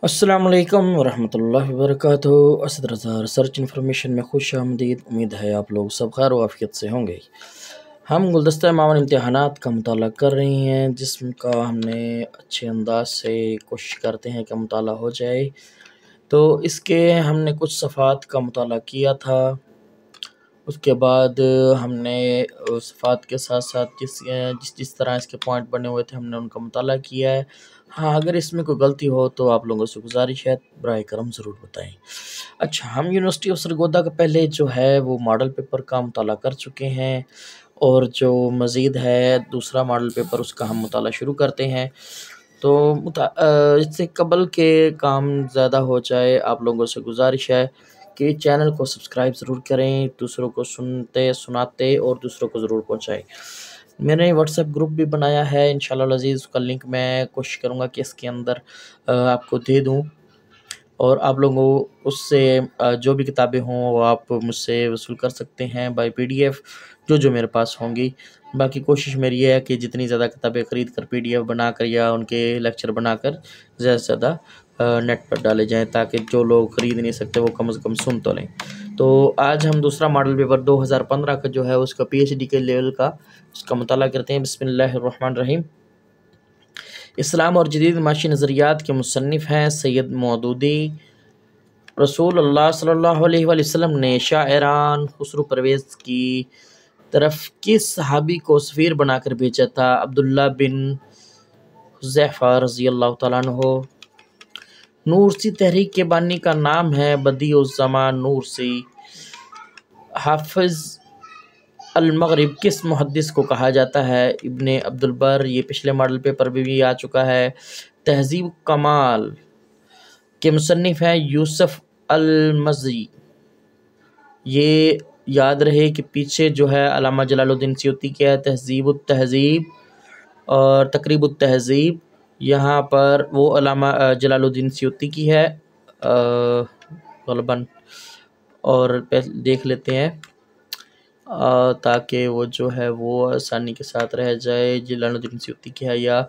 السلام علیکم ورحمۃ اللہ وبرکاتہ۔ اسد رضا ریسرچ انفارمیشن میں خوش آمدید۔ امید ہے آپ لوگ سب خیر و عافیت سے ہوں گے۔ ہم گلدستہ معاون امتحانات کا مطالعہ کر رہے ہیں، جس کا ہم نے اچھے انداز سے کوشش کرتے ہیں کہ مطالعہ ہو جائے۔ تو اس کے ہم نے کچھ صفحات کا مطالعہ کیا تھا، اس کے بعد ہم نے صفحات کے ساتھ ساتھ جس طرح اس کے پوائنٹ بنے ہوئے تھے ہم نے ان کا مطالعہ کیا ہے۔ ہاں، اگر اس میں کوئی غلطی ہو تو آپ لوگوں سے گزارش ہے، براہ کرم ضرور بتائیں۔ اچھا، ہم یونیورسٹی آف سرگودا کا پہلے جو ہے وہ ماڈل پیپر کا مطالعہ کر چکے ہیں، اور جو مزید ہے دوسرا ماڈل پیپر اس کا ہم مطالعہ شروع کرتے ہیں۔ تو اس سے قبل کے کام زیادہ ہو جائے، آپ لوگوں سے گزارش ہے کہ چینل کو سبسکرائب ضرور کریں، دوسروں کو سناتے اور دوسروں کو ضرور پہنچائیں۔ میں نے واٹس ایپ گروپ بھی بنایا ہے، انشاءاللہ العزیز اس کا لنک میں کوشش کروں گا کہ اس کے اندر آپ کو دے دوں، اور آپ لوگوں اس سے جو بھی کتابیں ہوں وہ آپ مجھ سے وصول کر سکتے ہیں بائی PDF، جو میرے پاس ہوں گی۔ باقی کوشش میری یہ ہے کہ جتنی زیادہ کتابیں خرید کر PDF بنا کر یا ان کے لیکچر بنا کر زیادہ سے زیادہ نیٹ پر ڈالے جائیں، تاکہ جو لوگ خرید نہیں سکتے وہ کم از کم سن تو لیں۔ تو آج ہم دوسرا ماڈل پیپر 2015 کا جو ہے اس کا PhD کے لیول کا اس کا مطالعہ کرتے ہیں۔ بسم اللہ الرحمن الرحیم۔ اسلام اور جدید معاشی نظریات کے مصنف ہیں سید مودودی۔ رسول اللہ صلی اللہ علیہ وآلہ وسلم نے شاعران خسرو پرویز کی طرف کس صحابی کو سفیر بنا کر بھیجا تھا؟ عبداللہ بن حذیفہ رضی اللہ تعالیٰ عنہ۔ نورسی تحریک کے بانی کا نام ہے بدیع الزمان نورسی۔ حافظ المغرب کس محدث کو کہا جاتا ہے؟ ابن عبد البر۔ یہ پچھلے ماڈل پیپر بھی آ چکا ہے۔ تہذیب کمال کے مصنف ہیں یوسف المزی۔ یہ یاد رہے کہ پیچھے جو ہے علامہ جلال الدین سیوطی کیا ہے تہذیب التہذیب اور تقریب التہذیب، یہاں پر وہ علامہ جلال الدین سیوطی کی ہے غالباً، اور دیکھ لیتے ہیں تاکہ وہ جو ہے وہ آسانی کے ساتھ رہ جائے۔ جلال الدین سیوطی کی ہے یا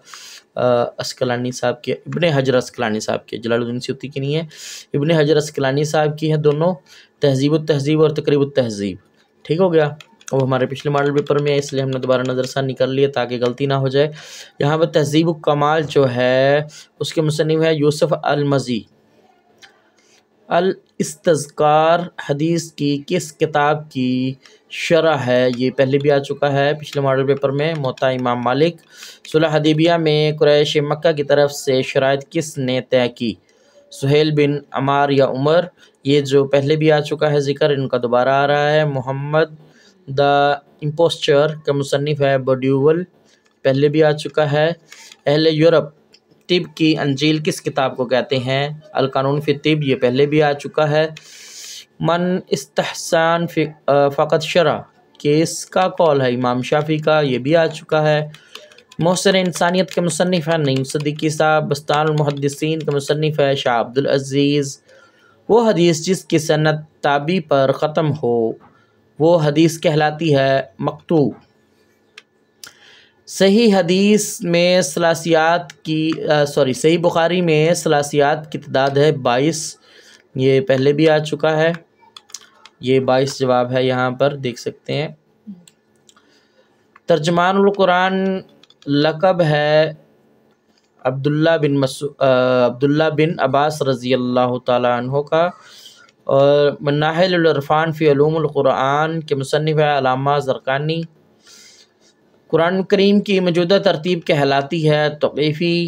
اسقلانی صاحب کے، ابن حجر اسقلانی صاحب کے، جلال الدین سیوطی کی نہیں ہے، ابن حجر اسقلانی صاحب کی ہے دونوں، تہذیب التہذیب اور تقریب التہذیب۔ ٹھیک ہو گیا؟ وہ ہمارے پچھلے ماڈل پیپر میں ہے، اس لیے ہم نے دوبارہ نظر ثانی کر لیے تاکہ غلطی نہ ہو جائے۔ یہاں پر تہذیب الکمال جو ہے اس کے مصنف ہے یوسف المزی۔ الاستذکار حدیث کی کس کتاب کی شرح ہے؟ یہ پہلے بھی آ چکا ہے پچھلے ماڈل پیپر میں، موطا امام مالک۔ صلح حدیبیہ میں قریش مکہ کی طرف سے شرائط کس نے طے کی؟ سہیل بن عمار یا عمر۔ یہ جو پہلے بھی آ چکا ہے ذکر، ان کا دوبارہ آ رہا ہے۔ محمد دا امپوسچر کا مصنف ہے بوڈیول، پہلے بھی آ چکا ہے۔ اہل یورپ طب کی انجیل کس کتاب کو کہتے ہیں؟ القانون فی الطب، یہ پہلے بھی آ چکا ہے۔ من استحسان فقط شرع، کس کا قول ہے؟ امام شافعی کا، یہ بھی آ چکا ہے۔ محسن انسانیت کے مصنف ہے نعیم صدیقی صاحب۔ بستان المحدثین کا مصنف ہے شاہ عبدالعزیز۔ وہ حدیث جس کی سند تابعی پر ختم ہو وہ حدیث کہلاتی ہے مقطوع۔ صحیح بخاری میں ثلاثیات کی تعداد ہے 22، یہ پہلے بھی آ چکا ہے، یہ 22 جواب ہے، یہاں پر دیکھ سکتے ہیں۔ ترجمان القرآن لقب ہے عبداللہ بن عباس رضی اللہ تعالیٰ عنہ کا، اور مناہل العرفان فی علوم القرآن کے مصنف ہے علامہ زرقانی۔ قرآن کریم کی موجودہ ترتیب کہلاتی ہے توقیفی۔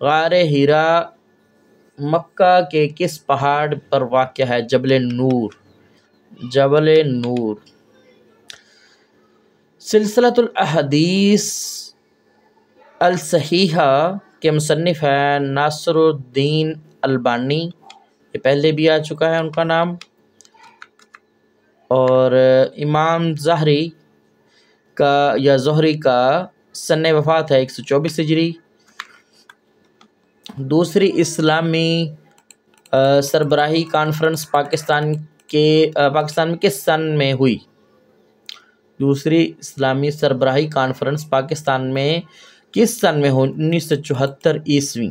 غار حرا مکہ کے کس پہاڑ پر واقع ہے؟ جبل نور۔ سلسلۃ الاحادیث الصحیحہ کے مصنف ہے ناصر الدین البانی، یہ پہلے بھی آ چکا ہے ان کا نام۔ اور امام زہری کا سن وفات ہے 124 ہجری۔ دوسری اسلامی سربراہی کانفرنس پاکستان میں کس سن میں ہوئی؟ دوسری اسلامی سربراہی کانفرنس پاکستان میں کس سن میں ہوئی؟ 1974 عیسوی۔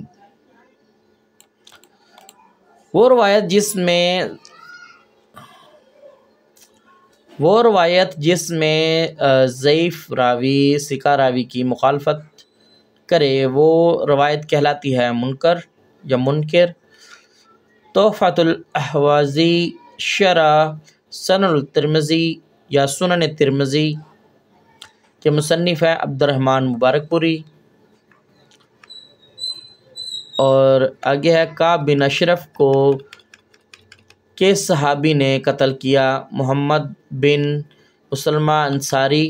وہ روایت جس میں ضعیف راوی ثقہ راوی کی مخالفت کرے وہ روایت کہلاتی ہے منکر یا منکر۔ تحفۃ الاحوازی شرح سنن الترمذی یا سنن ترمذی کے مصنف ہے عبد الرحمن مبارک پوری۔ اور آگے ہے کعب بن اشرف کو کس صحابی نے قتل کیا؟ محمد بن مسلمہ انصاری۔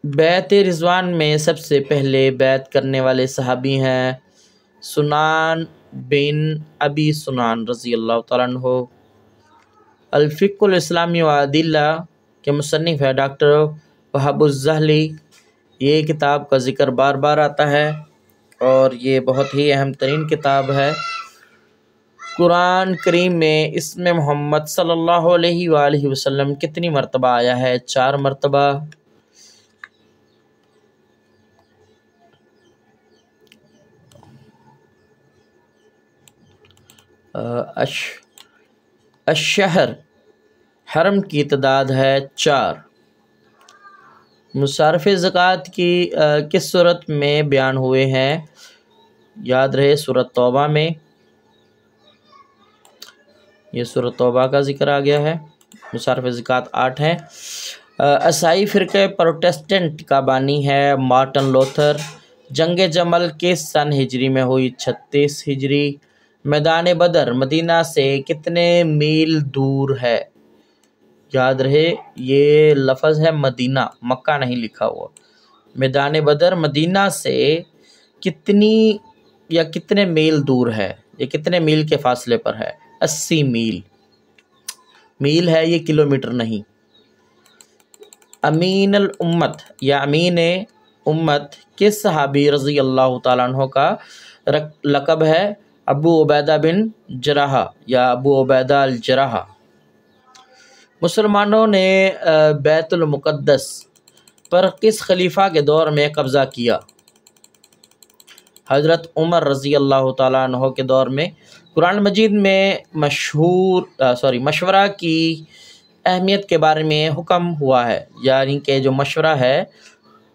بیعت رضوان میں سب سے پہلے بیعت کرنے والے صحابی ہیں سنان بن ابی سنان رضی اللہ تعالیٰ عنہ۔ الفقہ الاسلامی و ادلہ کے مصنف ہے ڈاکٹر وہاب الزہلی۔ یہ کتاب کا ذکر بار بار آتا ہے اور یہ بہت ہی اہم ترین کتاب ہے۔ قرآن کریم میں اسم محمد صلی اللہ علیہ وآلہ وسلم کتنی مرتبہ آیا ہے؟ 4 مرتبہ۔ الشہر حرم کی تعداد ہے 4۔ مصارف زکوٰۃ کی کس صورت میں بیان ہوئے ہیں؟ یاد رہے سورۃ توبہ میں، یہ سورۃ توبہ کا ذکر آ گیا ہے۔ مصارف زکوٰۃ 8 ہیں۔ عیسائی فرقہ پروٹسٹنٹ کا بانی ہے مارٹن لوتھر۔ جنگ جمل کس سن ہجری میں ہوئی؟ 36 ہجری۔ میدان بدر مدینہ سے کتنے میل دور ہے؟ یاد رہے یہ لفظ ہے مدینہ، مکہ نہیں لکھا ہوا۔ میدان بدر مدینہ سے کتنے میل دور ہے؟ یہ کتنے میل کے فاصلے پر ہے؟ 80 میل۔ میل ہے یہ، کلومیٹر نہیں۔ امین الامت یا امین امت کس صحابی رضی اللہ تعالیٰ عنہ کا لقب ہے؟ ابو عبیدہ بن جراح یا ابو عبیدہ الجراح۔ مسلمانوں نے بیت المقدس پر کس خلیفہ کے دور میں قبضہ کیا؟ حضرت عمر رضی اللہ تعالیٰ عنہ کے دور میں۔ قرآن مجید میں مشورہ کی اہمیت کے بارے میں حکم ہوا ہے، یعنی کہ جو مشورہ ہے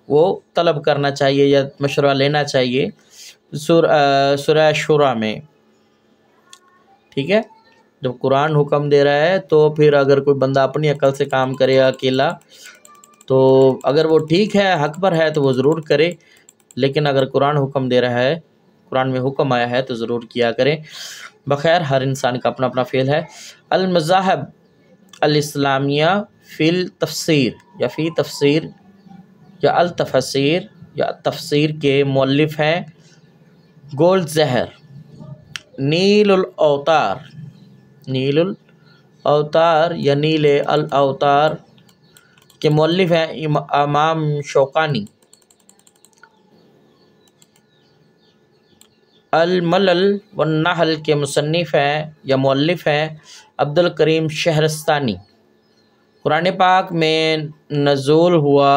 وہ طلب کرنا چاہیے یا مشورہ لینا چاہیے، سورہ شورى میں، ٹھیک ہے۔ جب قرآن حکم دے رہا ہے تو پھر اگر کوئی بندہ اپنی عقل سے کام کرے اکیلا تو اگر وہ ٹھیک ہے، حق پر ہے تو وہ ضرور کرے، لیکن اگر قرآن حکم دے رہا ہے، قرآن میں حکم آیا ہے تو ضرور کیا کریں۔ بخیر ہر انسان کا اپنا اپنا فعل ہے۔ المذاہب الاسلامیہ فی التفسیر یا فی تفسیر یا التفسیر یا تفسیر کے مؤلف ہیں گولڈ زہر۔ نیل الاوتار یا نیل الاوتار کے مؤلف ہیں امام شوکانی۔ الملل والنحل کے مصنف ہیں یا مؤلف ہیں عبد الکریم شہرستانی۔ قرآن پاک میں نزول ہوا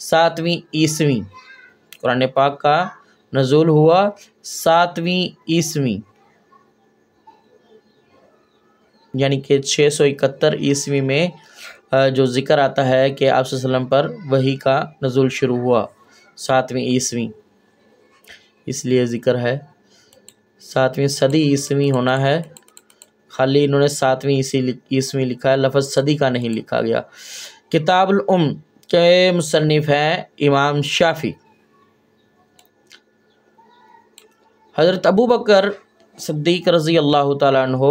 7ویں عیسوی، قرآن پاک کا نزول ہوا 7ویں عیسوی، یعنی کہ 671 عیسوی میں جو ذکر آتا ہے کہ آپ صلی اللہ علیہ وسلم پر وحی کا نزول شروع ہوا 7ویں عیسوی، اس لیے ذکر ہے 7ویں صدی عیسوی ہونا ہے، خالی انہوں نے 7ویں عیسوی لکھا ہے، لفظ صدی کا نہیں لکھا گیا۔ کتاب الام کے مصنف ہیں امام شافعی۔ حضرت ابوبکر صدیق رضی اللہ تعالیٰ عنہ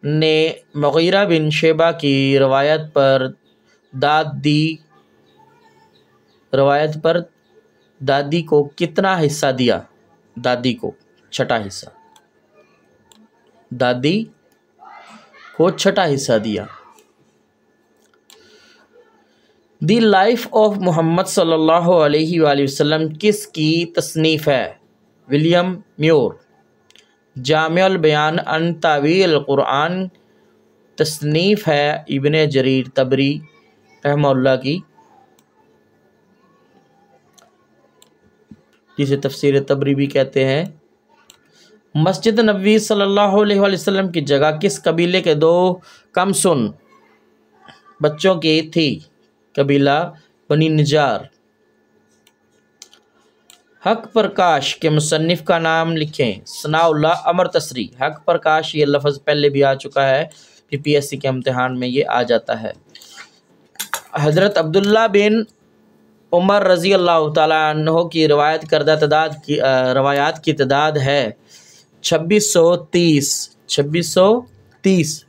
نے مغیرہ بن شعبہ کی روایت پر دادی کو کتنا حصہ دیا؟ دادی کو 6واں حصہ، دادی کو 6واں حصہ دیا۔ دی لائف آف محمد صلی اللہ علیہ وآلہ وسلم کس کی تصنیف ہے؟ ولیم میور۔ جامع البیان عن تاویل القرآن تصنیف ہے ابن جریر طبری رحمہ اللہ کی۔ جسے تفسیر تبری بھی کہتے ہیں۔ مسجد نبوی صلی اللہ علیہ وسلم کی جگہ کس قبیلے کے 2 کمسن بچوں کی تھی؟ قبیلہ بنی نجار۔ حق پرکاش کے مصنف کا نام لکھیں۔ ثناء اللہ امرتسری۔ حق پرکاش یہ لفظ پہلے بھی آ چکا ہے، PPSC کے امتحان میں یہ آ جاتا ہے۔ حضرت عبداللہ بن عمر رضی اللہ تعالیٰ عنہ کی روایت کردہ روایات کی تعداد ہے 2630۔ 2630۔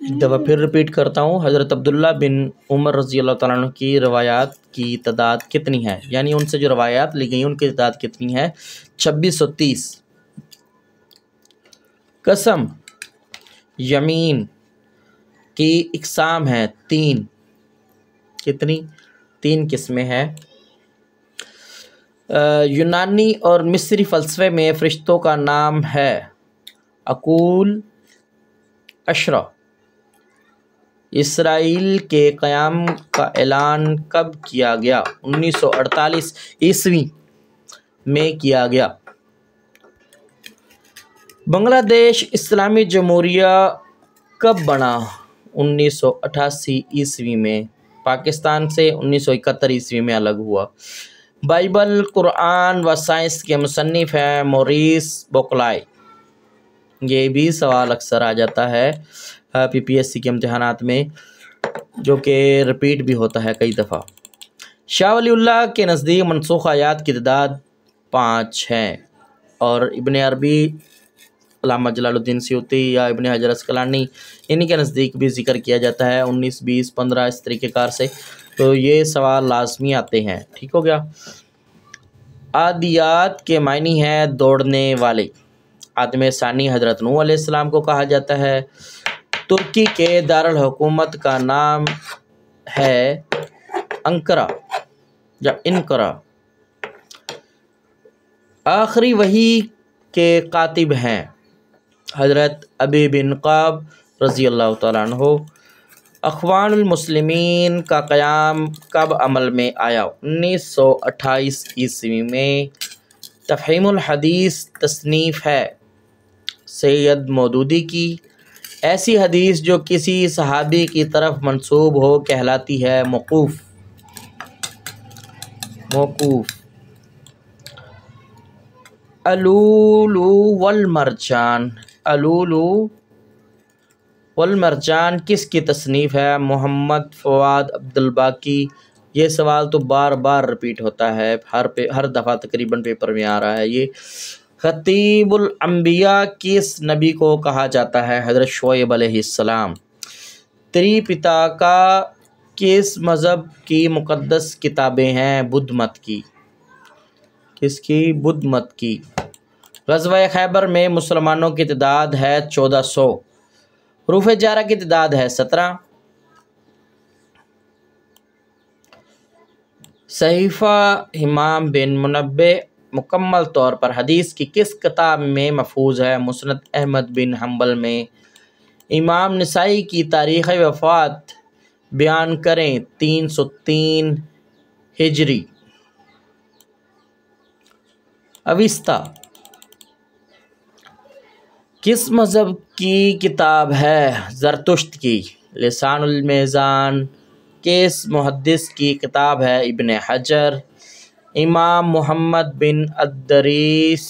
ایک دفعہ پھر ریپیٹ کرتا ہوں، حضرت عبداللہ بن عمر رضی اللہ تعالیٰ عنہ کی روایات کی تعداد کتنی ہے؟ یعنی ان سے جو روایات لی گئی ان کی تعداد کتنی ہے؟ 2630۔ قسم یمین کی اقسام ہے 3۔ کتنی؟ 3 قسمیں ہیں۔ یونانی اور مصری فلسفے میں فرشتوں کا نام ہے عقول، اشرا۔ اسرائیل کے قیام کا اعلان کب کیا گیا؟ 1948 عیسوی میں کیا گیا۔ بنگلہ دیش اسلامی جمہوریہ کب بنا؟ 1988 عیسوی میں۔ پاکستان سے 1971 عیسوی میں الگ ہوا۔ بائبل، قرآن و سائنس کے مصنف ہیں موریس بوکلائے۔ یہ بھی سوال اکثر آ جاتا ہے PPSC کے امتحانات میں، جو کہ ریپیٹ بھی ہوتا ہے کئی دفعہ۔ شاہ ولی اللہ کے نزدیک منسوخ آیات کی تعداد 5 ہیں، اور ابن عربی، علامہ جلال الدین سیوطی یا ابن حجر اسقلانی انہی کے نزدیک بھی ذکر کیا جاتا ہے 19، 20، 15 اس طریقے کار سے۔ تو یہ سوال لازمی آتے ہیں، ٹھیک ہو گیا۔ عادیات کے معنی ہیں دوڑنے والے۔ آدم ثانی حضرت نوح علیہ السلام کو کہا جاتا ہے۔ ترکی کے دارالحکومت کا نام ہے انقرہ یا انقرہ۔ آخری وحی کے کاتب ہیں حضرت ابی بن قعب رضی اللہ تعالیٰ عنہ۔ اخوان المسلمین کا قیام کب عمل میں آیا؟ 1928 عیسوی میں۔ تفہیم الحدیث تصنیف ہے سید مودودی کی۔ ایسی حدیث جو کسی صحابی کی طرف منسوب ہو کہلاتی ہے موقوف۔ موقوف۔ الولو والمرجان۔ الولو والمرجان کس کی تصنیف ہے؟ محمد فواد عبدالباقی۔ یہ سوال تو بار بار ریپیٹ ہوتا ہے، ہر دفعہ تقریباً پیپر میں آ رہا ہے یہ۔ خطیب الانبیاء کس نبی کو کہا جاتا ہے؟ حضرت شعیب علیہ السلام۔ تریپیتاکا کس مذہب کی مقدس کتابیں ہیں؟ بدھ مت کی۔ کس کی؟ بدھ مت کی۔ غزوہ خیبر میں مسلمانوں کی تعداد ہے 1400۔ حروف جارہ کی تعداد ہے 17۔ صحیفہ امام بن منبع مکمل طور پر حدیث کی کس کتاب میں محفوظ ہے؟ مسند احمد بن حنبل میں۔ امام نسائی کی تاریخ وفات بیان کریں۔ 303 ہجری۔ اوستا کس مذہب کی کتاب ہے؟ زرتشت کی۔ لسان المیزان کس محدث کی کتاب ہے؟ ابن حجر۔ امام محمد بن ادریس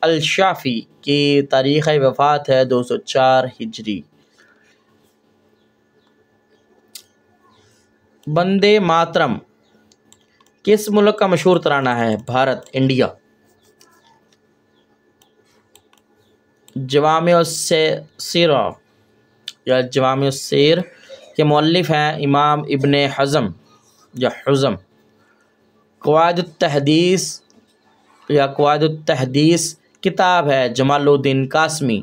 الشافعی کی تاریخ وفات ہے 204 ہجری۔ بندے ماترم کس ملک کا مشہور ترانہ ہے؟ بھارت، انڈیا۔ جوامع السیرہ یا جوامع السیر کے مؤلف ہیں امام ابن حزم یا حزم۔ قواعد التحدیث یا قواعد التحدیث کتاب ہے جمال الدین قاسمی۔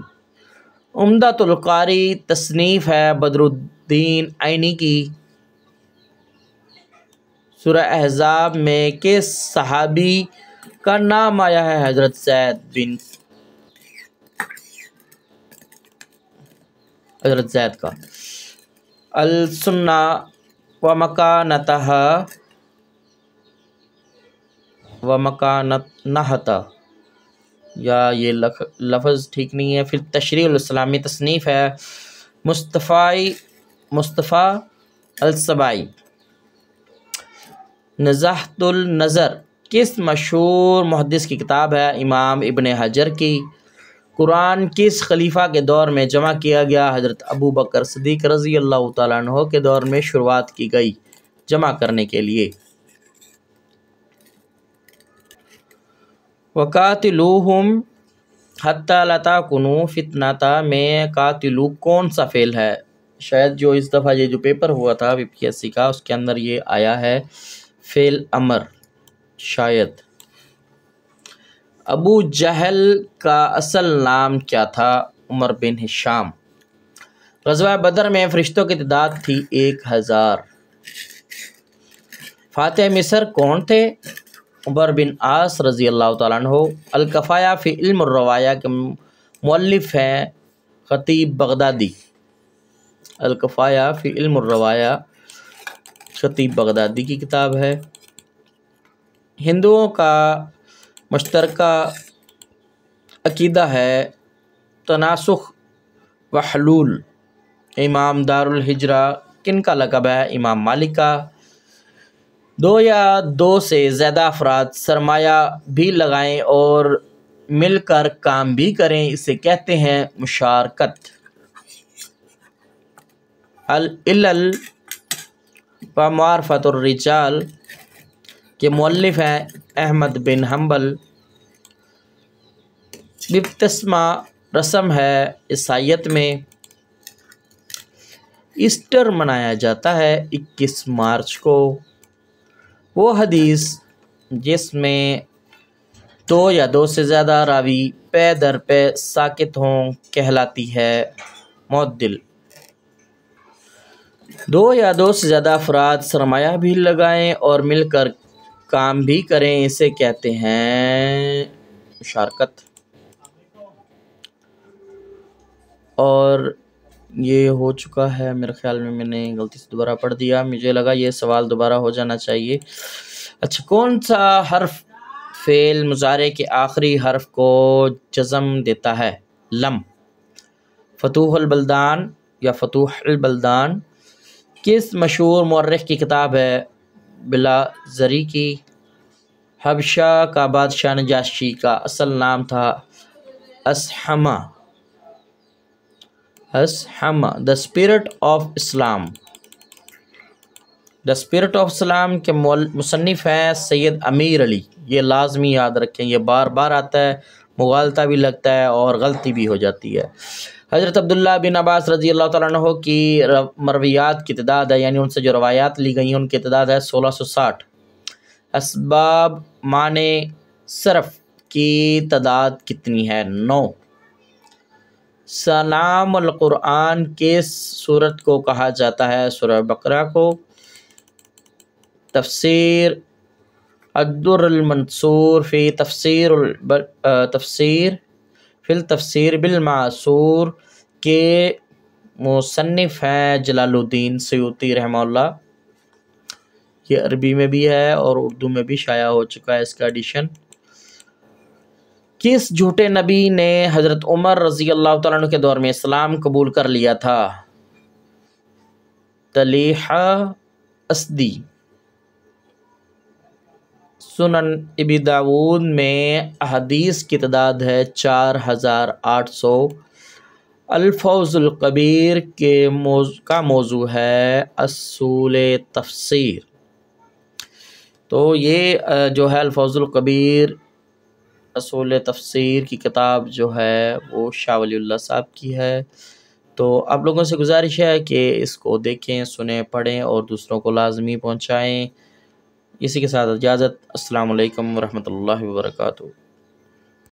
عمدۃ القاری تصنیف ہے بدر الدین عینی کی۔ سورہ احزاب میں کس صحابی کا نام آیا ہے؟ حضرت زید کا۔ السنہ و مکانتہا و مکانت نہتا، یا یہ لفظ ٹھیک نہیں ہے. پھر تشریح الاسلامی تصنیف ہے مصطفیٰ السبائی. نزاہۃ النظر کس مشہور محدث کی کتاب ہے؟ امام ابن حجر کی. قرآن کس خلیفہ کے دور میں جمع کیا گیا؟ حضرت ابو بکر صدیق رضی اللہ تعالیٰ عنہ کے دور میں شروعات کی گئی جمع کرنے کے لیے. وَقَاتِلُوهُمْ حَتَّى لَا تَكُونَ فِتْنَةً میں قاتلو کون سا فعل ہے؟ شاید جو اس دفعہ یہ جو پیپر ہوا تھا BPSC کا اس کے اندر یہ آیا ہے فعل امر شاید. ابو جہل کا اصل نام کیا تھا؟ عمر بن ہشام. غزوہ بدر میں فرشتوں کی تعداد تھی 1000. فاتح مصر کون تھے؟ عمر بن عاص رضی اللہ تعالیٰ عنہ. الکفایہ فی علم الروایہ کے مؤلف ہیں خطیب بغدادی. الکفایہ فی علم الروایہ خطیب بغدادی کی کتاب ہے. ہندوؤں کا مشترکہ عقیدہ ہے تناسخ و حلول. امام دار الحجرہ کن کا لقب ہے؟ امام مالک کا. 2 یا 2 سے زیادہ افراد سرمایہ بھی لگائیں اور مل کر کام بھی کریں اسے کہتے ہیں مشارکت. العلل و معرفت الرجال کے مؤلف ہیں احمد بن حنبل. بپتسمہ رسم ہے عیسائیت میں. ایسٹر منایا جاتا ہے 21 مارچ کو. وہ حدیث جس میں 2 یا 2 سے زیادہ راوی پے در پے ساکت ہوں کہلاتی ہے معدل. 2 یا 2 سے زیادہ افراد سرمایہ بھی لگائیں اور مل کر کام بھی کریں اسے کہتے ہیں مشارکت. اور یہ ہو چکا ہے میرے خیال میں نے غلطی سے دوبارہ پڑھ دیا. مجھے لگا یہ سوال دوبارہ ہو جانا چاہیے. اچھا، کون سا حرف فعل مضارع کے آخری حرف کو جزم دیتا ہے؟ لم. فتوح البلدان یا فتوح البلدان کس مشہور مورخ کی کتاب ہے؟ بلاذری کی. حبشہ کا بادشاہ نجاشی کا اصل نام تھا اسحمہ. The spirit of Islam. The spirit of Islam کے مصنف ہیں سید امیر علی. یہ لازمی یاد رکھیں، یہ بار بار آتا ہے، مغالطہ بھی لگتا ہے اور غلطی بھی ہو جاتی ہے. حضرت عبداللہ بن عباس رضی اللہ تعالیٰ عنہ کی مرویات کی تعداد ہے، یعنی ان سے جو روایات لی گئی ہیں ان کی تعداد ہے 1660. اسباب معنی صرف کی تعداد کتنی ہے؟ 9. سلام القرآن کس سورت کو کہا جاتا ہے؟ سورہ بقرہ کو. تفسیر الدر المنصور فی التفسیر بالمعثور کے مصنف ہیں جلال الدین سیوطی رحمہ اللہ. یہ عربی میں بھی ہے اور اردو میں بھی شائع ہو چکا ہے اس کا ایڈیشن. کس جھوٹے نبی نے حضرت عمر رضی اللہ تعالیٰ عنہ کے دور میں اسلام قبول کر لیا تھا؟ طلیحہ اسدی. سنن ابی داود میں احادیث کی تعداد ہے 4800. الفوز القبیر کا موضوع ہے اصول تفسیر. تو یہ جو ہے الفوز القبیر اصول تفسیر کی کتاب جو ہے وہ شاہ ولی اللہ صاحب کی ہے. تو آپ لوگوں سے گزارش ہے کہ اس کو دیکھیں، سنیں، پڑھیں اور دوسروں کو لازمی پہنچائیں. اسی کے ساتھ اجازت. السلام علیکم ورحمۃ اللہ وبرکاتہ.